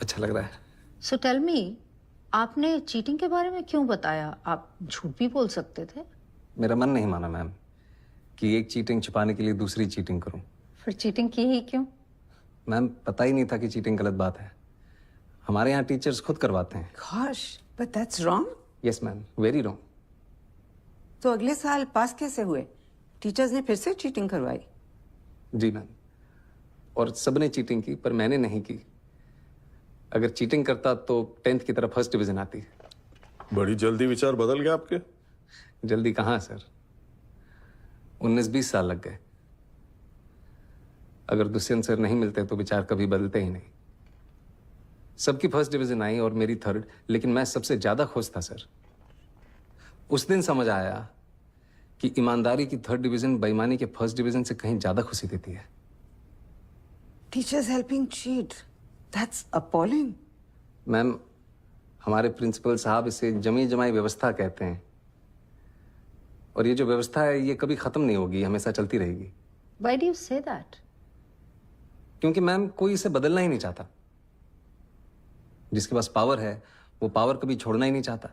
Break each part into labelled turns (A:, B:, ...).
A: अच्छा लग रहा है।
B: सो टेल मी, आपने चीटिंग के बारे में क्यों बताया? आप झूठ भी बोल सकते थे।
A: मेरा मन नहीं माना मैम कि एक चीटिंग छुपाने के लिए दूसरी चीटिंग करूं।
B: फिर चीटिंग की ही क्यों?
A: मैम पता ही नहीं था कि चीटिंग गलत बात है। हमारे यहाँ टीचर्स खुद करवाते हैं।
C: Gosh, but that's wrong.
A: Yes ma'am, very wrong.
C: तो अगले साल पास कैसे हुए? टीचर्स ने फिर से चीटिंग करवाई।
A: जी मैम, और सबने चीटिंग की पर मैंने नहीं की। अगर चीटिंग करता तो 10th की तरफ फर्स्ट डिवीजन आती।
D: बड़ी जल्दी विचार बदल गए आपके।
A: जल्दी कहाँ सर, 19-20 साल लग गए। अगर दुष्यंत सर नहीं मिलते तो विचार कभी बदलते ही नहीं। सबकी फर्स्ट डिवीजन आई और मेरी थर्ड, लेकिन मैं सबसे ज्यादा खुश था सर। उस दिन समझ आया कि ईमानदारी की थर्ड डिवीजन बेईमानी के फर्स्ट डिवीजन से कहीं ज्यादा खुशी देती है।
C: Teachers helping cheat. That's appalling.
A: Ma'am, हमारे प्रिंसिपल साहब इसे जमी जमाई व्यवस्था कहते हैं, और ये जो व्यवस्था है ये कभी खत्म नहीं होगी, हमेशा चलती रहेगी।
B: Why do you say that?
A: क्योंकि मैम कोई इसे बदलना ही नहीं चाहता। जिसके पास पावर है वो पावर कभी छोड़ना ही नहीं चाहता।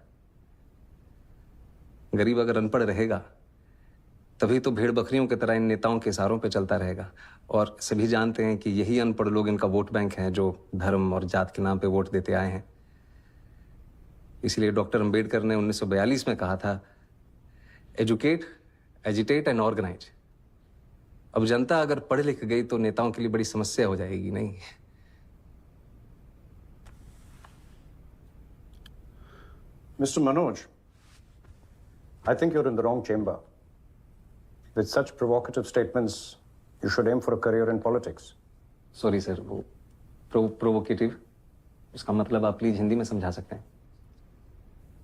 A: गरीब अगर अनपढ़ रहेगा तभी तो भेड़ बकरियों की तरह इन नेताओं के इशारों पे चलता रहेगा, और सभी जानते हैं कि यही अनपढ़ लोग इनका वोट बैंक हैं जो धर्म और जात के नाम पे वोट देते आए हैं। इसलिए डॉक्टर अंबेडकर ने 1942 में कहा था, एजुकेट, एजिटेट एंड ऑर्गेनाइज। अब जनता अगर पढ़ लिख गई तो नेताओं के लिए बड़ी समस्या हो जाएगी। नहीं,
E: Mr. Manoj, I think you're in the wrong chamber. With such provocative statements, you should aim for a career in politics.
A: Sorry sir, वो प्रोवोकेटिव, उसका मतलब आप प्लीज हिंदी में समझा सकते हैं?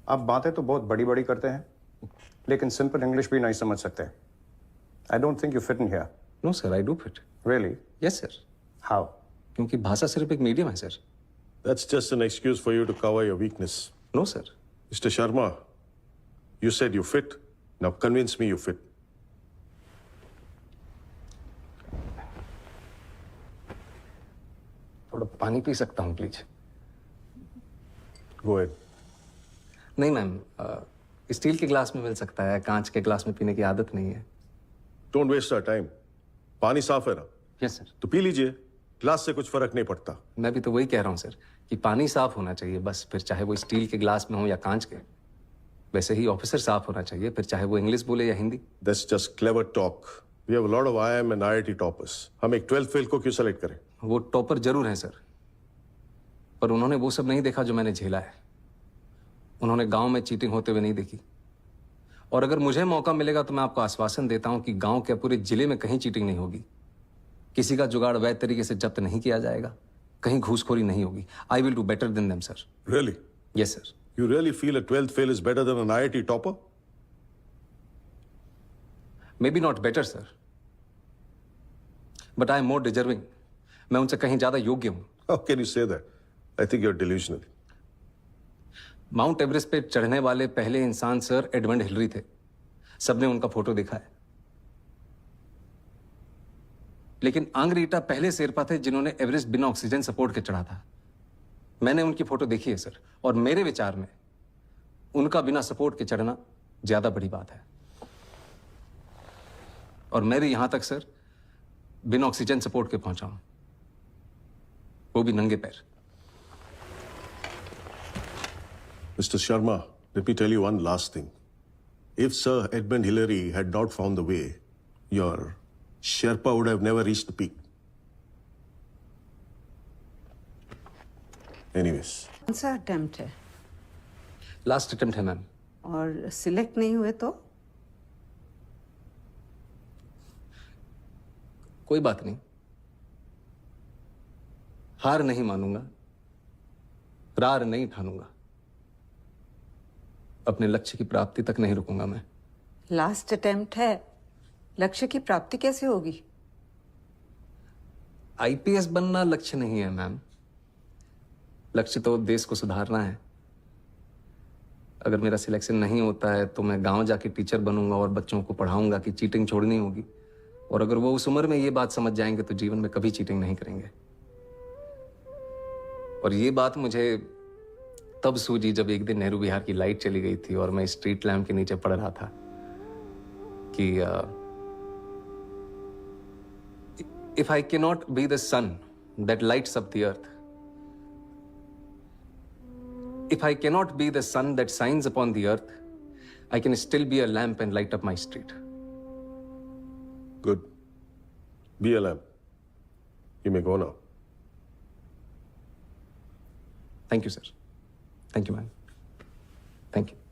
E: आप बातें तो बहुत बड़ी बड़ी करते हैं, लेकिन सिंपल इंग्लिश भी नहीं समझ सकते। I don't think you fit in here.
A: No sir, I do fit.
E: Really?
A: Yes sir,
E: How?
A: क्योंकि भाषा सिर्फ एक मीडियम है sir.
D: That's just an excuse for you to cover your weakness.
A: No sir.
D: Mr. Sharma, you said you fit. Now convince me you fit.
A: थोड़ा पानी P सकता हूँ please?
D: Go ahead.
A: नहीं मैम, स्टील के glass में मिल सकता है, कांच के ग्लास में पीने की आदत नहीं है।
D: Don't waste our time. पानी साफ है ना?
A: Yes sir.
D: तो पी लीजिए, ग्लास से कुछ फर्क नहीं पड़ता।
A: मैं भी तो वही कह रहा हूँ सर कि पानी साफ होना चाहिए बस, फिर चाहे वो स्टील के ग्लास में हो या कांच के। वैसे ही ऑफिसर साफ होना चाहिए, फिर चाहे वो इंग्लिश बोले या Hindi.
D: That's just clever talk. We have a lot of IIM and IIT toppers. हम एक 12th फेल को क्यों सेलेक्ट करें?
A: वो टॉपर जरूर हैं सर, पर उन्होंने वो सब नहीं देखा जो मैंने झेला है। उन्होंने गांव में चीटिंग होते हुए नहीं देखी। और अगर मुझे मौका मिलेगा तो मैं आपको आश्वासन देता हूं कि गांव के पूरे जिले में कहीं चीटिंग नहीं होगी, किसी का जुगाड़ वैध तरीके से जब्त नहीं किया जाएगा, कहीं घूसखोरी नहीं होगी। I will do better than them sir.
D: Really?
A: Yes sir.
D: You really feel a 12th fail is better than an IIT topper?
A: May be not better sir, but I am more deserving. मैं उनसे कहीं ज्यादा योग्य हूं।
D: How can you say that? I think you're delusional.
A: Mount Everest पे चढ़ने वाले पहले इंसान सर एडमंड हिलरी थे। सबने उनका फोटो देखा है। लेकिन आंग्रीटा पहले शेरपा थे जिन्होंने एवरेस्ट बिना ऑक्सीजन सपोर्ट के चढ़ा था। मैंने उनकी फोटो देखी है सर, और मेरे विचार में उनका बिना सपोर्ट के चढ़ना ज्यादा बड़ी बात है। और मैं भी यहां तक सर बिना ऑक्सीजन सपोर्ट के पहुंचा हूं, वो भी नंगे पैर।
D: Mr. Sharma, let me tell you one last thing. If Sir Edmund Hillary had not found the way, your Sherpa would have never reached the peak. Anyways.
C: कौन सा अटेम्प्ट है?
A: लास्ट अटेम्प्ट है मैम।
C: और select नहीं हुए तो?
A: कोई बात नहीं, हार नहीं मानूंगा, रार नहीं ठानूंगा, अपने लक्ष्य की प्राप्ति तक नहीं रुकूंगा मैं।
C: लास्ट अटेम्प्ट है, लक्ष्य की प्राप्ति कैसे होगी?
A: आईपीएस बनना लक्ष्य नहीं है मैम, लक्ष्य तो देश को सुधारना है। अगर मेरा सिलेक्शन नहीं होता है तो मैं गांव जाके टीचर बनूंगा और बच्चों को पढ़ाऊंगा कि चीटिंग छोड़नी होगी, और अगर वो उस उम्र में ये बात समझ जाएंगे तो जीवन में कभी चीटिंग नहीं करेंगे। और ये बात मुझे तब सूझी जब एक दिन नेहरू विहार की लाइट चली गई थी और मैं स्ट्रीट लैम्प के नीचे पड़ रहा था कि if I cannot be the sun that lights up the earth, if I cannot be the sun that shines upon the earth, I can still be a lamp and light up my street.
D: Good. Be a lamp. You may go now.
A: Thank you, sir. Thank you, man. Thank you.